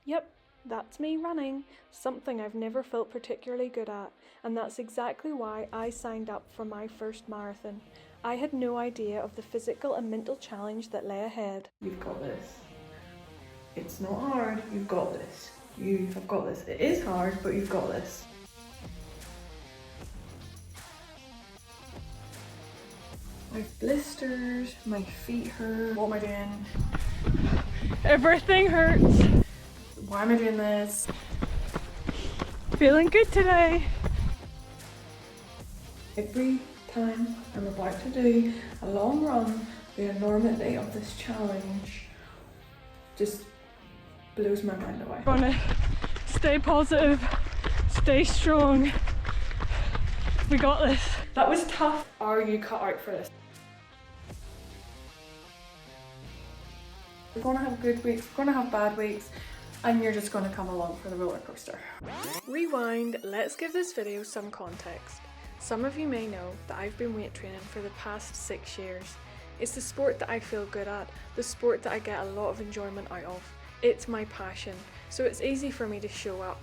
Yep, that's me running, something I've never felt particularly good at, and that's exactly why I signed up for my first marathon. I had no idea of the physical and mental challenge that lay ahead. You've got this. It's not hard, you've got this. You have got this. It is hard, but you've got this. My blisters, my feet hurt. What am I doing? Everything hurts. Why am I doing this? Feeling good today. Every time I'm about to do a long run, the enormity of this challenge just blows my mind away. Gonna stay positive, stay strong. We got this. That was tough. Are you cut out for this? We're gonna have good weeks, we're gonna have bad weeks, and you're just gonna come along for the roller coaster. Rewind, let's give this video some context. Some of you may know that I've been weight training for the past 6 years. It's the sport that I feel good at, the sport that I get a lot of enjoyment out of. It's my passion, so it's easy for me to show up.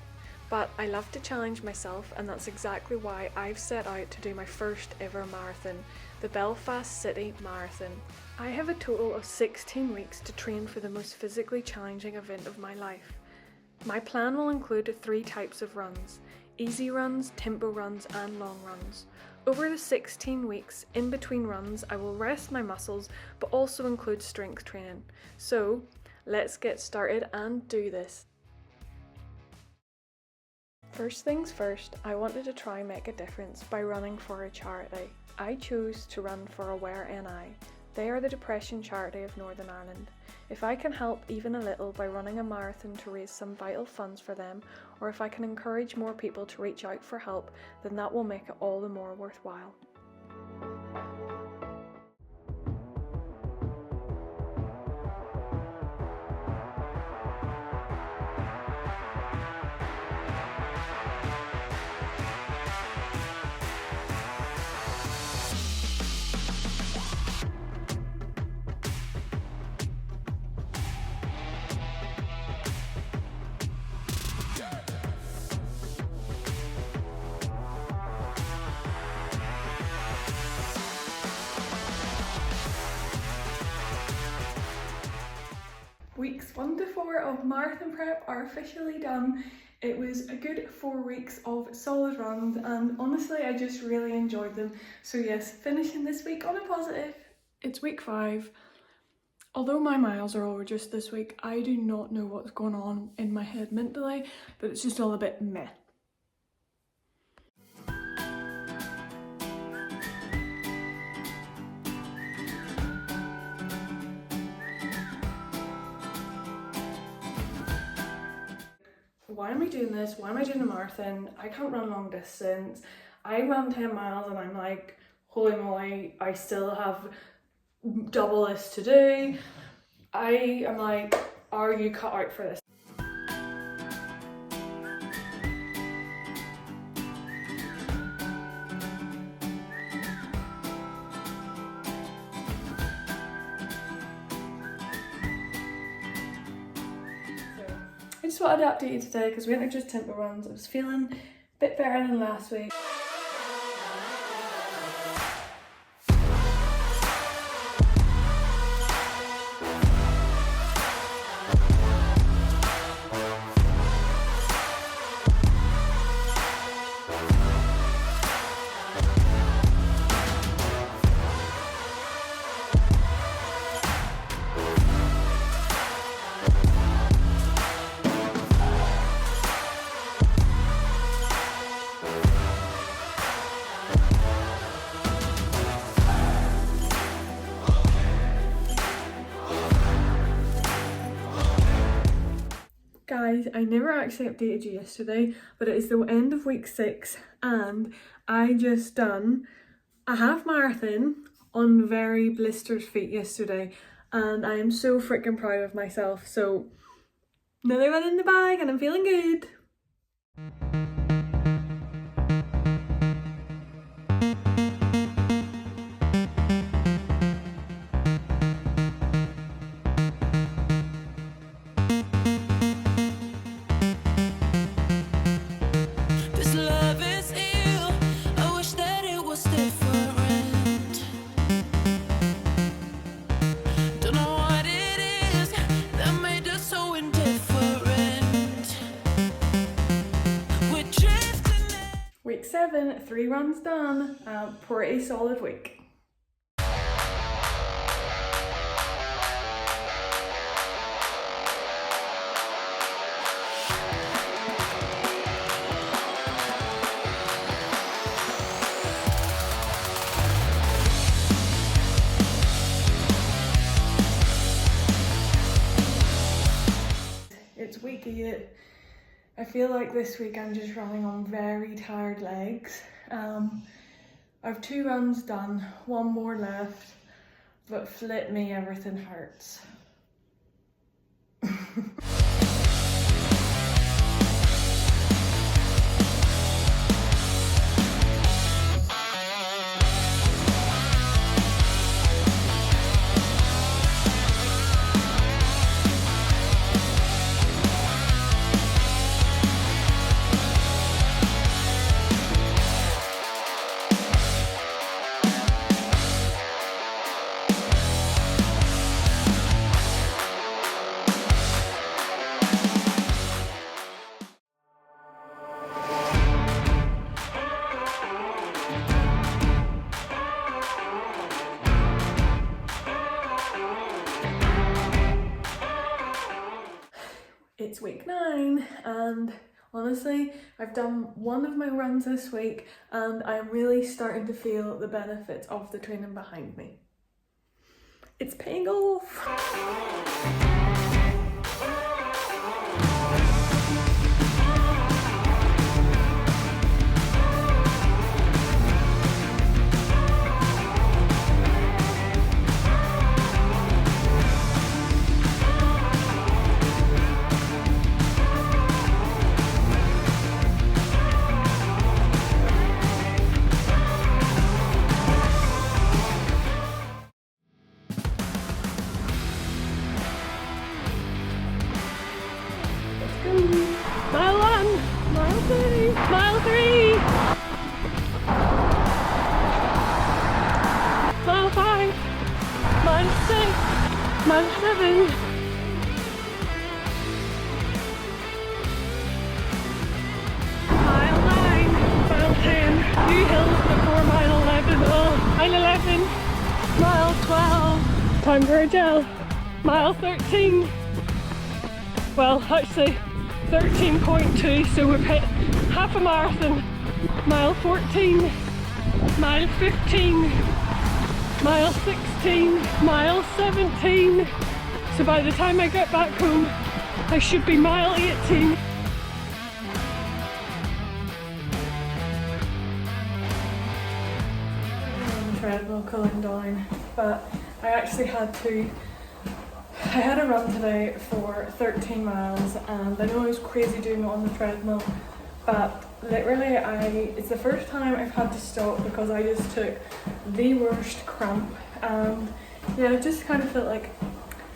But I love to challenge myself, and that's exactly why I've set out to do my first ever marathon, the Belfast City Marathon. I have a total of 16 weeks to train for the most physically challenging event of my life. My plan will include 3 types of runs: easy runs, tempo runs and long runs. Over the 16 weeks, in between runs, I will rest my muscles but also include strength training. So let's get started and do this. First things first, I wanted to try and make a difference by running for a charity. I chose to run for Aware NI. They are the depression charity of Northern Ireland. If I can help even a little by running a marathon to raise some vital funds for them, or if I can encourage more people to reach out for help, then that will make it all the more worthwhile. Weeks 1 to 4 of marathon prep are officially done. It was a good 4 weeks of solid runs, and honestly I just really enjoyed them. So yes, finishing this week on a positive. It's week 5. Although my miles are all reduced this week, I do not know what's going on in my head mentally, but it's just all a bit meh. Why am I doing this? Why am I doing a marathon? I can't run long distance. I ran 10 miles and I'm like, holy moly, I still have double this to do. I am like, are you cut out for this? I just wanted to update you today because we went through just tempo runs. I was feeling a bit better than last week. Guys, I never actually updated you yesterday, but it is the end of week 6 and I just done a half marathon on very blistered feet yesterday, and I am so freaking proud of myself. So another one in the bag and I'm feeling good. 7, 3 runs done. Pretty solid week. It's week 8. I feel like this week I'm just running on very tired legs. I've 2 runs done, 1 more left, but flip me, everything hurts. It's week 9 and honestly I've done 1 of my runs this week and I'm really starting to feel the benefits of the training behind me. It's paying off! Mile 1, mile 2, mile 3, mile 5, mile 6, mile 7, mile 9, mile 10, new hills before mile 11, mile 11, mile 12, time for a gel, mile 13, well actually 13.2, so we've hit half a marathon. Mile 14, mile 15, mile 16, mile 17. So by the time I get back home, I should be mile 18. On the treadmill cooling down, but I actually I had a run today for 13 miles and I know I was crazy doing it on the treadmill, but literally it's the first time I've had to stop because I just took the worst cramp and yeah, I just kind of felt like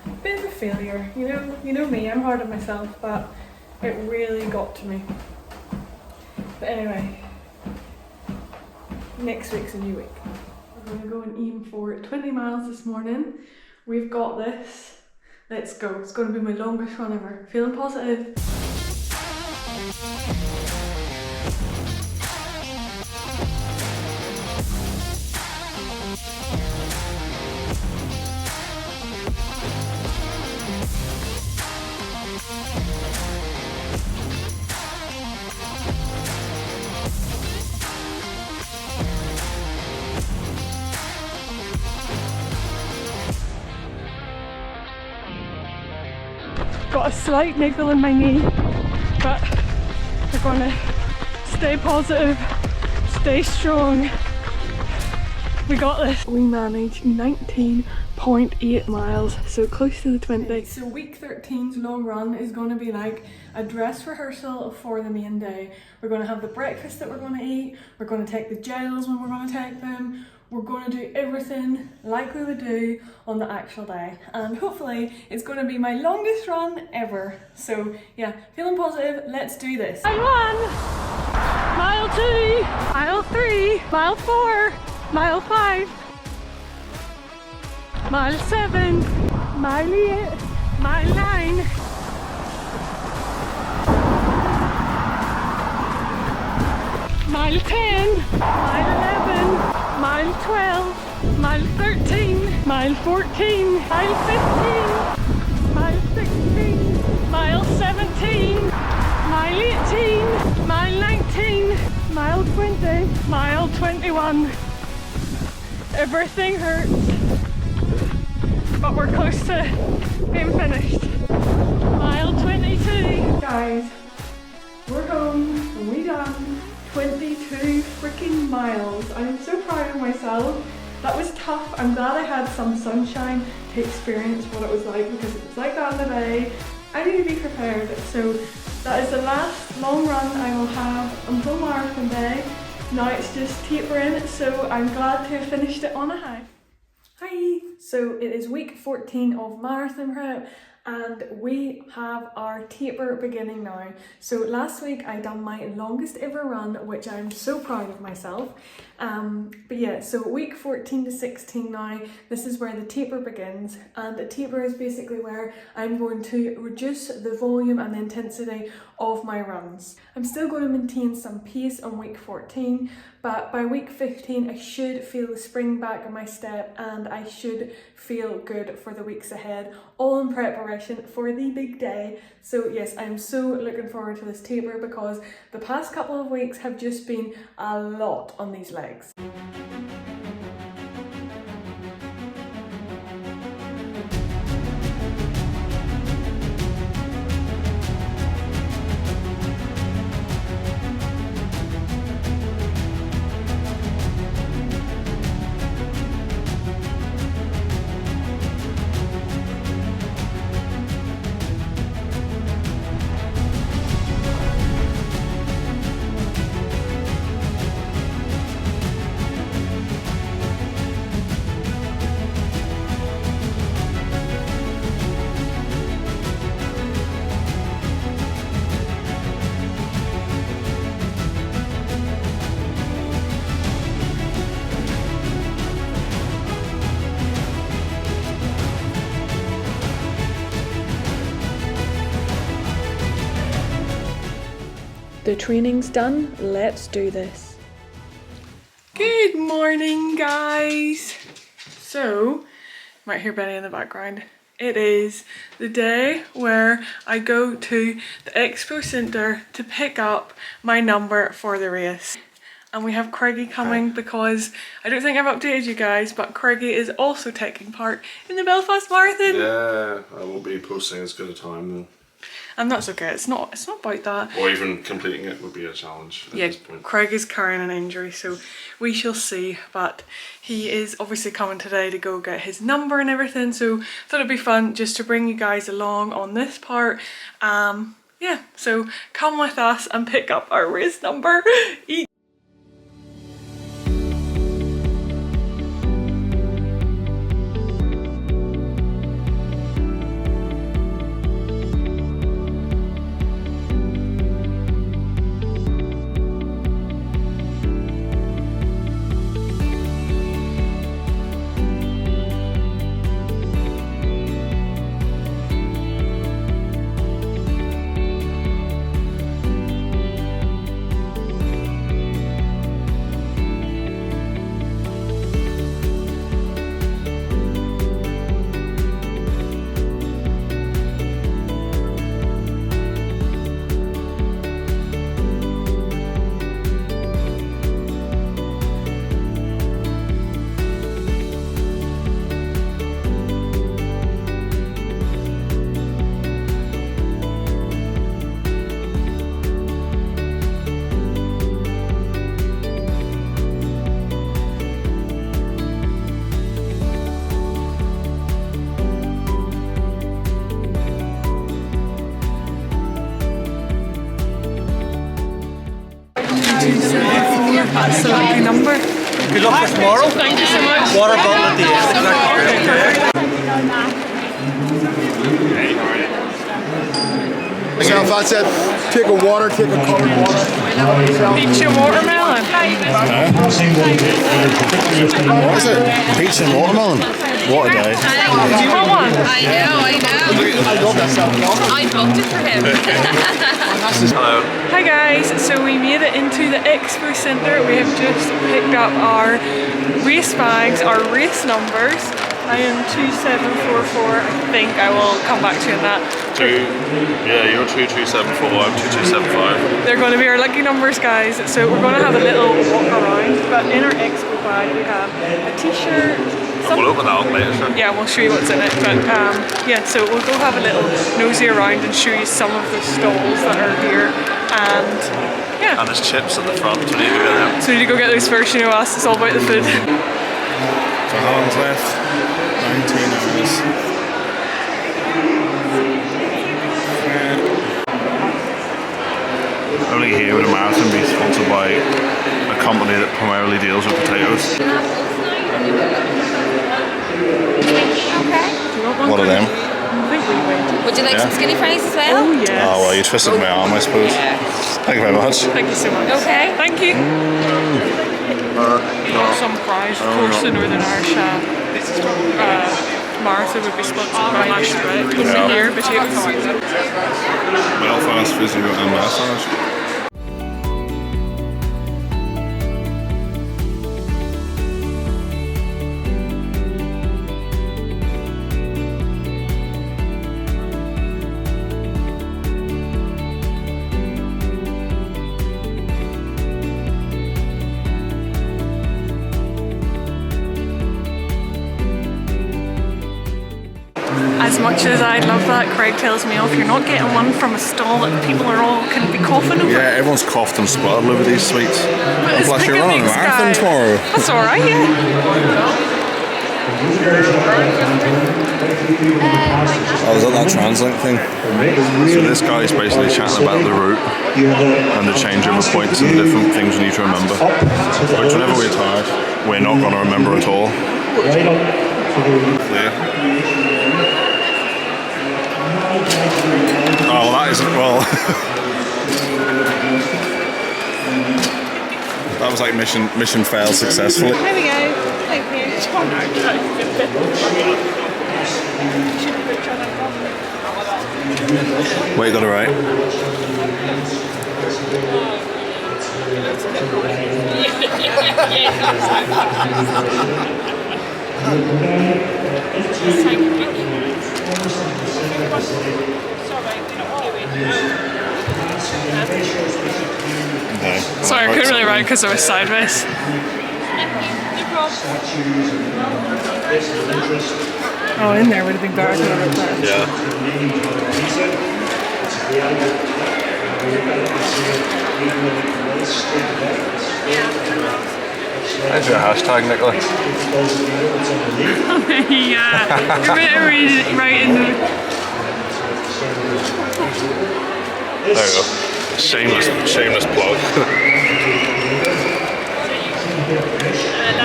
a bit of a failure, you know me, I'm hard on myself, but it really got to me. But anyway, next week's a new week. We're going to go and aim for 20 miles this morning. We've got this. Let's go. It's going to be my longest run ever. Feeling positive. Got a slight niggle in my knee, but we're gonna stay positive, stay strong. We got this. We managed 19.8 miles, so close to the 20. Okay, so week 13's long run is going to be like a dress rehearsal for the main day. We're going to have the breakfast that we're going to eat, we're going to take the gels when we're going to take them, we're going to do everything like we would do on the actual day, and hopefully it's going to be my longest run ever. So yeah, feeling positive, let's do this. Mile 1, mile 2, mile 3, mile 4, mile 5, mile 7, mile 8, mile 9, mile 10, mile 14, mile 15, mile 16, mile 17, mile 18, mile 19, mile 20, mile 21. Everything hurts, but we're close to being finished. Mile 22. Guys, we're home and we done 22 freaking miles. I'm so proud of myself. That was tough. I'm glad I had some sunshine to experience what it was like, because it was like that in the day. I need to be prepared. So that is the last long run I will have until marathon day. Now it's just tapering, so I'm glad to have finished it on a high. Hi! So it is week 14 of marathon prep, and we have our taper beginning now. So last week I done my longest ever run, which I'm so proud of myself. But yeah, so week 14 to 16 now, this is where the taper begins, and the taper is basically where I'm going to reduce the volume and the intensity of my runs. I'm still going to maintain some pace on week 14, but by week 15 I should feel the spring back in my step, and I should feel good for the weeks ahead, all in preparation for the big day. So yes, I'm so looking forward to this taper, because the past couple of weeks have just been a lot on these legs. The training's done, let's do this. Good morning, guys. So, you might hear Benny in the background. It is the day where I go to the Expo Centre to pick up my number for the race. And we have Craigie coming, because I don't think I've updated you guys, but Craigie is also taking part in the Belfast Marathon. Yeah, I won't be posting as good a time though. And that's okay, it's not about that. Or even completing it would be a challenge at this point. Craig is carrying an injury, so we shall see. But he is obviously coming today to go get his number and everything, so thought it'd be fun just to bring you guys along on this part. Yeah, so come with us and pick up our race number. That's the lucky number. Good luck for tomorrow. Thank you so much. Water bottle at the end. Myself, I said, take a water, take a cold water. Peach and watermelon. What is it? Peach and watermelon? What a day. Do you want one? I know. I love that stuff. I booked it for him. Hello. Hi guys, so we made it into the Expo Centre. We have just picked up our race bags, our race numbers, I am 2744. I think I will come back to you on that. Yeah, you're 2274, I'm 2275. They're going to be our lucky numbers, guys. So we're going to have a little walk around. But in our expo bag we have a t-shirt. We'll open that up later, sure. Yeah, we'll show you what's in it. But yeah, so we'll go have a little nosy around and show you some of the stalls that are here. And yeah. And there's chips at the front, so we need to go get them. So we need to go get those first, you know us, it's all about the food. So how long's left? 19 hours. Only here would a marathon be sponsored by a company that primarily deals with potatoes. What are them? Would you like some skinny fries as well? Oh yes. Oh well, you twisted my arm, I suppose. Thank you very much. Thank you so much. Okay. Thank you. Some fries, of course, the Northern Irish marathon would be sponsored by mashed bread. Here, potatoes. Belfast Physio and Massage. As much as I love that, Craig tells me off, you're not getting one from a stall that people are all can be coughing over. Yeah, everyone's coughed and spluttered over these sweets. But it's Plus you're running a picnics, marathon guy. tomorrow. That's alright, yeah. I was at that TransLink thing. So this guy is basically chatting about the route and the changeover points and the different things we need to remember. Which whenever we're tired, we're not going to remember at all. Clear. Oh, well, that isn't, well... that was like mission failed successfully. There we go. Thank you. Wait, got it right. Okay. Sorry, I couldn't really write because I was sideways. Oh, in there would have been better than I wrote that. There's your hashtag, Nicola. Yeah, you're better read it right in the... There you go. Shameless plug.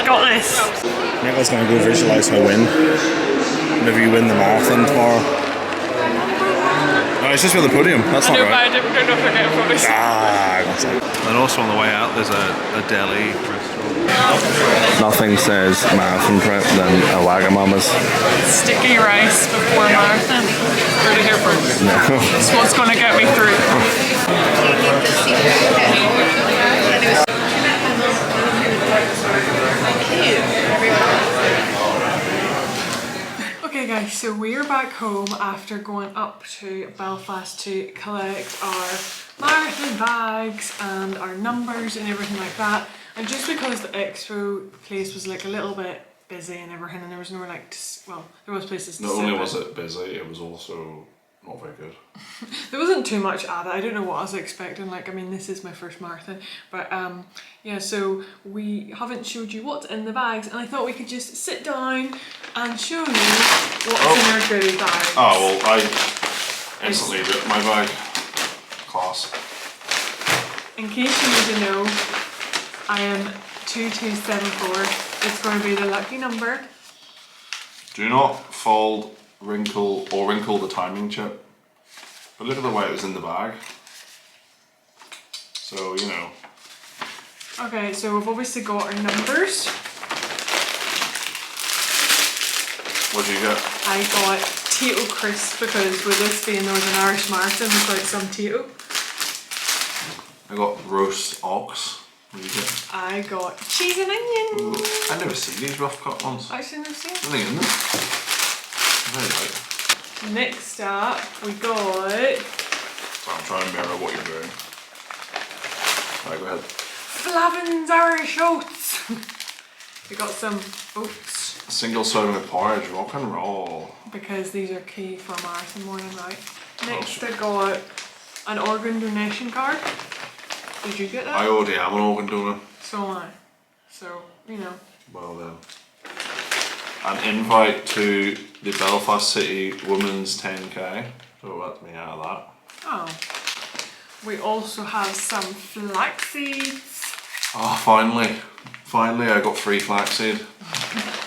Got this. Nicole's going to go visualise her win. Whenever you win the marathon tomorrow. No, it's just for the podium. That's not I know, right. but I don't know if I get photos. Ah, that's it. And also on the way out, there's a deli restaurant. Nothing says marathon prep than a Wagamama's. Sticky rice before marathon. Heard it here first. No. That's what's going to get me through. Okay guys, so we're back home after going up to Belfast to collect our marathon bags and our numbers and everything like that. And just because the expo place was like a little bit busy and everything, and there was nowhere like well, there was places to Not sit, only but was it busy, it was also not very good. there wasn't too much at it. I don't know what I was expecting. Like, I mean, this is my first marathon, but yeah. So we haven't showed you what's in the bags, and I thought we could just sit down and show you what's in our goodie bags. Oh, well, I instantly ripped my bag. Class. In case you need to know, I am 2274. It's going to be the lucky number. Do not fold, wrinkle the timing chip. But look at the way it was in the bag. So, you know. Okay, so we've obviously got our numbers. What did you get? I got Tito Crisp because with this being Northern Irish Marathon, we've got some Tito. I got roast ox. What do you get? I got cheese and onion. Ooh, I've never seen these rough cut ones. I shouldn't have seen. Nothing in them. Very light. Next up, we got So I'm trying to mirror what you're doing. Right, go ahead. Flavin's Irish oats. We got some oats A single serving of porridge, rock and roll. because these are key for a marathon morning, right? Next, I got an organ donation card. Did you get that? I already am an organ donor. So am I. So, you know. Well then. An invite to the Belfast City Women's 10K. So that's me out of that. Oh. We also have some flax seeds. Oh, finally. Finally I got free flaxseed.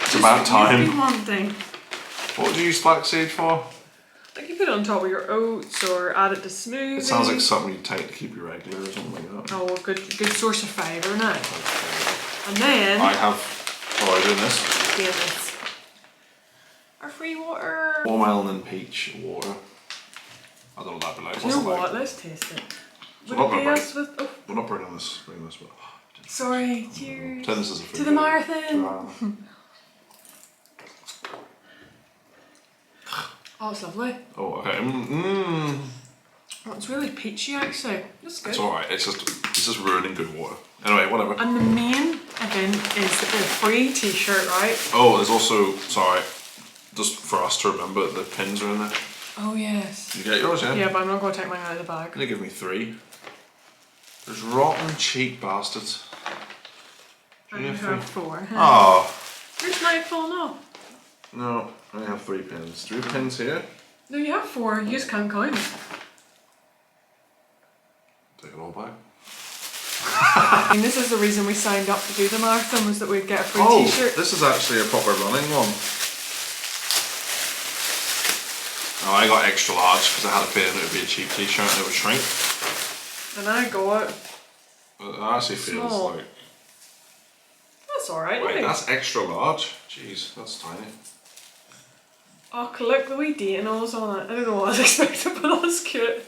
It's about time. You've been wanting. What would you use flaxseed for? Like you put it on top of your oats or add it to smoothies. It sounds like something you take to keep you regular or something like that. Oh, well, good source of fibre now. And then I have, oh, I'm doing this. this. Our free water. Watermelon and peach water. I don't know what that'd be like. You know What's it what? like? Let's taste it. So Would not it be gonna us with? Oh, We're not bringing this, but sorry. Cheers. pretend this is a To food the video. marathon. Oh, it's lovely. Oh, okay. Oh, it's really peachy actually. That's good. It's alright, it's just ruining good water. Anyway, whatever. And the main event is the free t-shirt, right? Oh, there's also, sorry, just for us to remember, the pins are in there. Oh yes. You get yours, yeah? Yeah, but I'm not going to take mine out of the bag. They give me 3. There's rotten cheap bastards. I only have 4. Oh, Where's my phone off? no, I only have 3 pins. 3 pins here. No, you have 4. You just can't count. Take it all back. I mean, this is the reason we signed up to do the marathon, was that we'd get a free Oh, t-shirt. this is actually a proper running one. Oh, I got extra large because I had a feeling it would be a cheap t-shirt and it would shrink. And I got... But it actually feels Small. like... That's alright, Wait, isn't it? that's extra large? Jeez, that's tiny. Oh, look, the wee details on it. I don't know what I was expecting, but that's cute.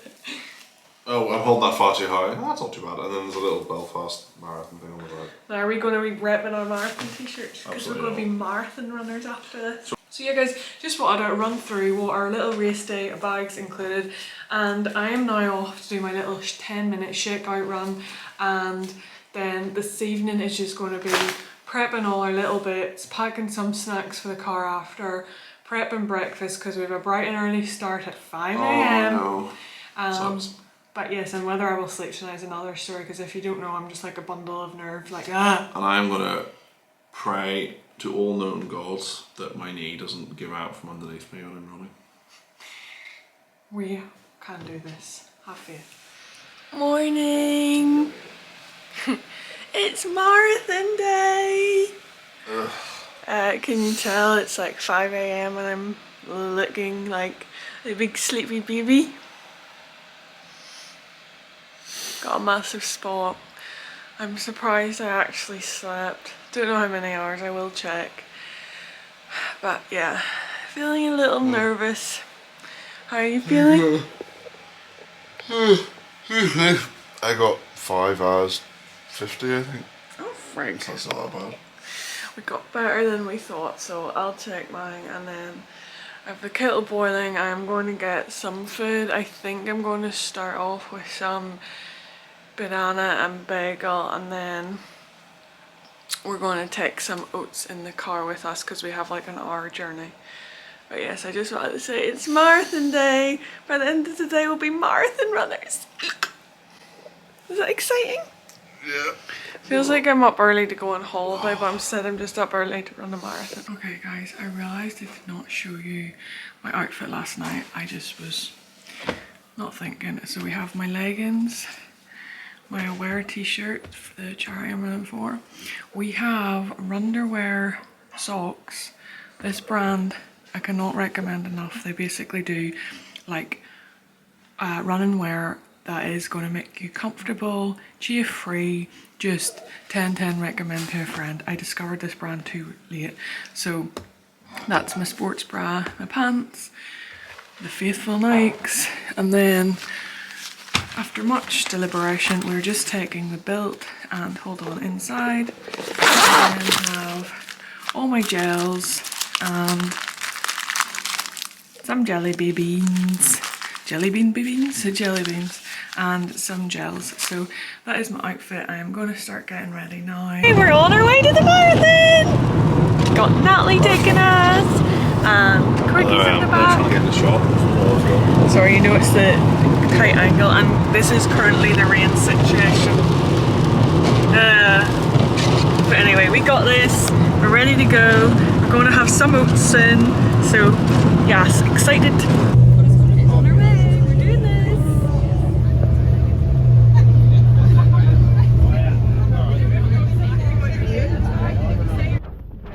Oh, I'm holding that far too high. Oh, that's not too bad. And then there's a little Belfast marathon thing on the right. Now, are we going to be repping our marathon t-shirts? Because we're Absolutely going to be marathon runners after this. So yeah guys, just wanted to run through what our little race day bags included, and I am now off to do my little 10-minute shakeout run, and then this evening is just going to be prepping all our little bits, packing some snacks for the car after, prepping breakfast because we have a bright and early start at 5 a.m. Oh no. Sucks. But yes, and whether I will sleep tonight is another story, because if you don't know, I'm just like a bundle of nerves, like ah. And I'm gonna pray to all known gods that my knee doesn't give out from underneath me when I'm running. We can do this. Have faith. Morning! It's marathon day! Can you tell it's like 5 a.m. and I'm looking like a big sleepy baby? Got a massive spot. I'm surprised I actually slept. Don't know how many hours, I will check. But yeah, feeling a little nervous. How are you feeling? I got 5 hours 50, I think. Oh, Frank. That's not that bad. We got better than we thought, so I'll check mine, and then I have the kettle boiling. I'm going to get some food. I think I'm going to start off with some banana and bagel, and then we're going to take some oats in the car with us because we have like an hour journey. But yes, I just wanted to say it's marathon day. By the end of the day we'll be marathon runners. Is that exciting? Yeah. Feels like I'm up early to go on holiday, but instead I'm just up early to run a marathon. Okay guys, I realised I did not show you my outfit last night. I just was not thinking. So we have my leggings, my Aware t-shirt for the charity I'm running for. We have Runderwear socks. This brand I cannot recommend enough. They basically do like running wear that is going to make you comfortable, chafe free, just 10/10 recommend to a friend. I discovered this brand too late. So that's my sports bra, my pants, the faithful Nikes, and then after much deliberation, we're just taking the Built and hold on inside. And then have all my gels and some jelly beans, jelly beans, and some gels. So that is my outfit. I am going to start getting ready now. Hey, we're on our way to the marathon. Got Natalie taking us, and Corky's in the back. Trying to get the shot. Sorry, you know it's the tight angle, and this is currently the rain situation. But anyway, we got this. We're ready to go. We're going to have some oats soon. So yes, excited. On our way. We're doing this.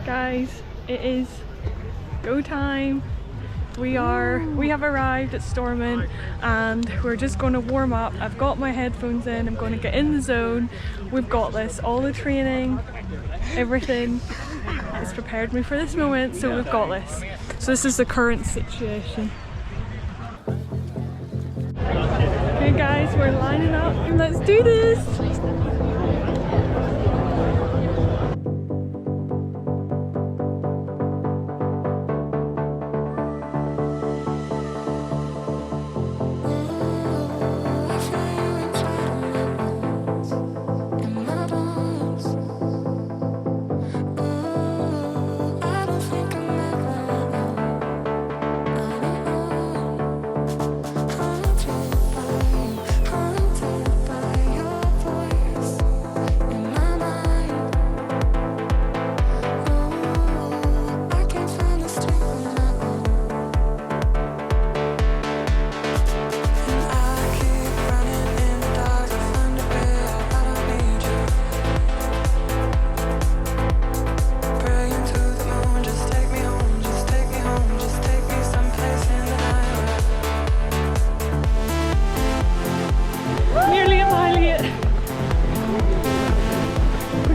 Guys, it is go time. We have arrived at Stormont and we're just going to warm up. I've got my headphones in, I'm going to get in the zone. We've got this, all the training, everything has prepared me for this moment, so we've got this. So this is the current situation. Okay guys, we're lining up and let's do this!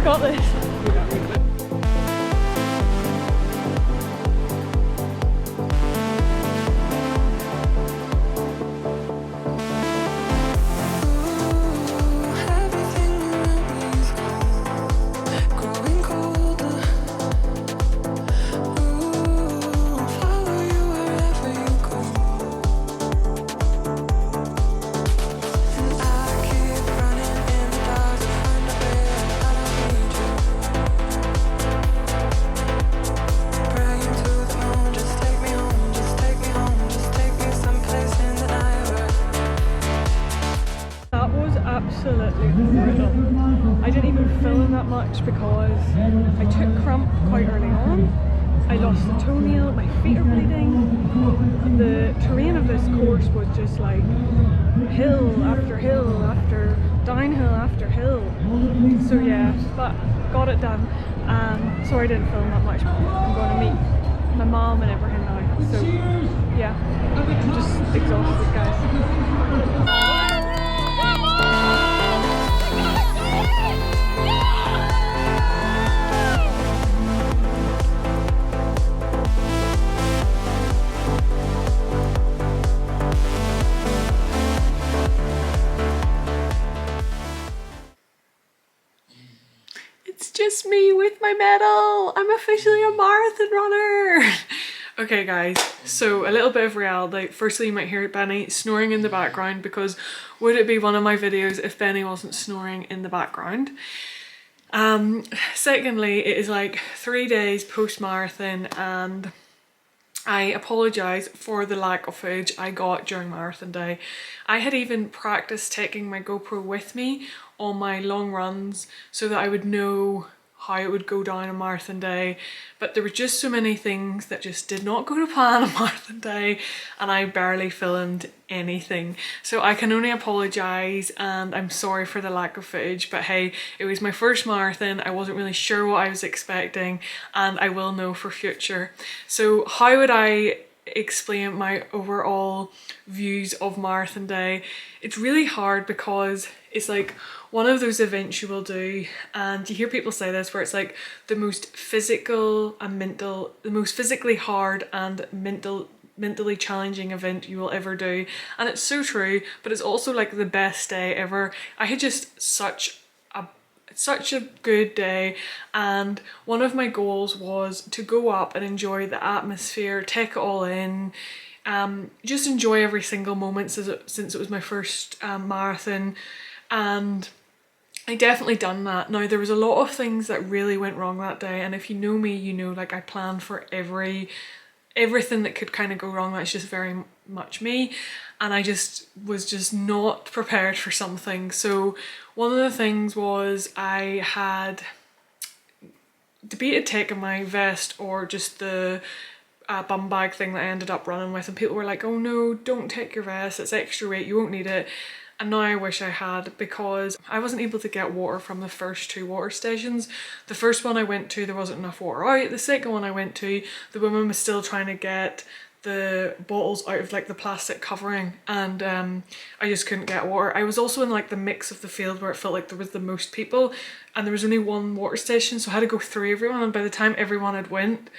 Got this. Absolutely brutal. I didn't even film that much because I took cramp quite early on. I lost the toenail, my feet are bleeding. The terrain of this course was just like hill after hill after downhill after hill. So yeah, but got it done. So I didn't film that much. I'm going to meet my mom and everything now. So yeah, I'm just exhausted, guys. It's just me with my medal. I'm officially a marathon runner. Okay guys, so a little bit of reality. Firstly, you might hear Benny snoring in the background because would it be one of my videos if Benny wasn't snoring in the background? Secondly, it is like 3 days post-marathon and I apologise for the lack of footage I got during marathon day. I had even practiced taking my GoPro with me on my long runs so that I would know how it would go down on marathon day, but there were just so many things that just did not go to plan on marathon day and I barely filmed anything. So I can only apologise and I'm sorry for the lack of footage, but hey, it was my first marathon, I wasn't really sure what I was expecting and I will know for future. So how would I explain my overall views of marathon day? It's really hard because it's like one of those events you will do, and you hear people say this, where it's like the most physical and mental, the most physically hard and mentally challenging event you will ever do. And it's so true, but it's also like the best day ever. I had just such a good day, and one of my goals was to go up and enjoy the atmosphere, take it all in, just enjoy every single moment since it was my first marathon, and I definitely done that. Now there was a lot of things that really went wrong that day, and if you know me, you know like I planned for everything that could kind of go wrong. That's just very much me, and I just was not prepared for something. So one of the things was I had debated taking my vest or just the bum bag thing that I ended up running with, and people were like, oh no, don't take your vest, it's extra weight, you won't need it. And now I wish I had, because I wasn't able to get water from the first 2 water stations. The first one I went to, there wasn't enough water out. The second one I went to, the woman was still trying to get the bottles out of like the plastic covering, and I just couldn't get water. I was also in like the mix of the field where it felt like there was the most people, and there was only 1 water station, so I had to go through everyone, and by the time everyone had went,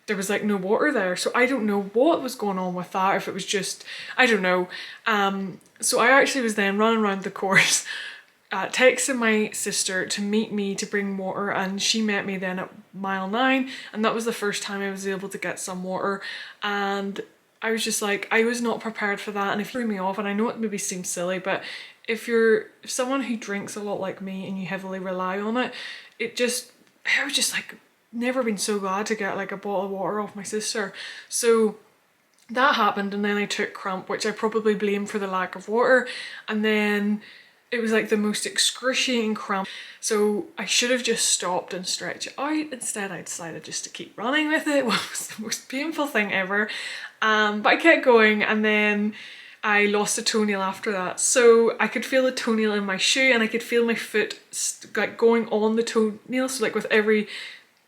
there was like no water there. So I don't know what was going on with that, if it was just, I don't know. So I actually was then running around the course, texting my sister to meet me to bring water, and she met me then at mile 9, and that was the first time I was able to get some water. And I was just like, I was not prepared for that, and it threw me off. And I know it maybe seems silly, but if you're someone who drinks a lot like me and you heavily rely on it, I was just like, never been so glad to get like a bottle of water off my sister. So that happened, and then I took cramp, which I probably blame for the lack of water, and then it was like the most excruciating cramp. So I should have just stopped and stretched it out. Instead I decided just to keep running with it. It was the most painful thing ever, but I kept going, and then I lost a toenail after that. So I could feel the toenail in my shoe, and I could feel my foot like going on the toenail. So like with every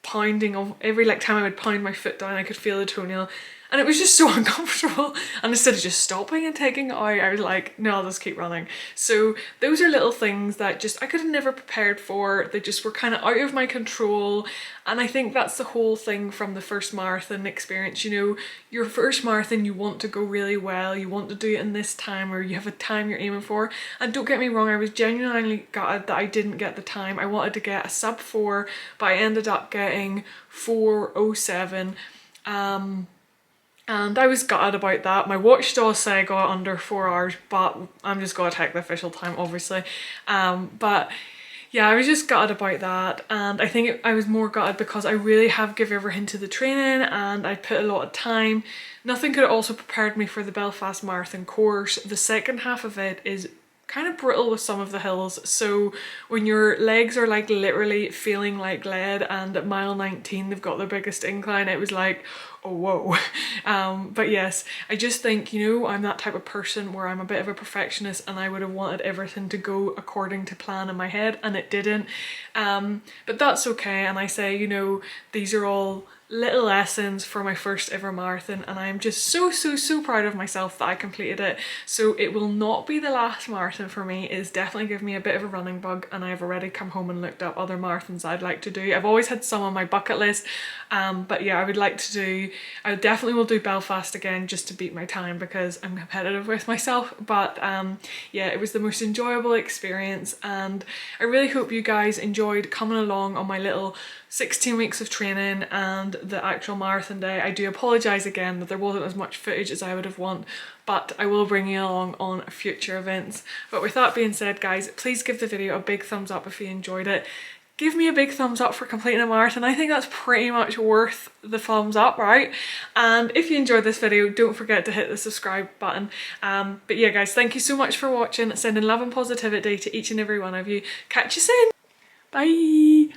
pounding of every like time I would pound my foot down, I could feel the toenail, and it was just so uncomfortable. And instead of just stopping and taking it out, I was like, no, I'll just keep running. So those are little things that just I could have never prepared for. They just were kind of out of my control. And I think that's the whole thing from the first marathon experience. You know, your first marathon, you want to go really well, you want to do it in this time, or you have a time you're aiming for. And don't get me wrong, I was genuinely gutted that I didn't get the time. I wanted to get a sub 4, but I ended up getting 4:07. And I was gutted about that. My watch does say I got under 4 hours, but I'm just gonna take the official time, obviously. But yeah, I was just gutted about that, and I think I was more gutted because I really have given everything to the training, and I put a lot of time. Nothing could have also prepared me for the Belfast Marathon course. The second half of it is kind of brutal with some of the hills, so when your legs are like literally feeling like lead, and at mile 19 they've got their biggest incline, it was like, oh whoa. But yes, I just think, you know, I'm that type of person where I'm a bit of a perfectionist, and I would have wanted everything to go according to plan in my head, and it didn't. But that's okay, and I say, you know, these are all little lessons for my first ever marathon, and I'm just so proud of myself that I completed it. So it will not be the last marathon for me. It's definitely given me a bit of a running bug, and I've already come home and looked up other marathons I'd like to do. I've always had some on my bucket list, but yeah, I definitely will do Belfast again just to beat my time, because I'm competitive with myself. But yeah, it was the most enjoyable experience, and I really hope you guys enjoyed coming along on my little 16 weeks of training and the actual marathon day. I do apologise again that there wasn't as much footage as I would have wanted, but I will bring you along on future events. But with that being said, guys, please give the video a big thumbs up if you enjoyed it. Give me a big thumbs up for completing a marathon. I think that's pretty much worth the thumbs up, right? And if you enjoyed this video, don't forget to hit the subscribe button. But yeah, guys, thank you so much for watching. Sending love and positivity to each and every one of you. Catch you soon. Bye.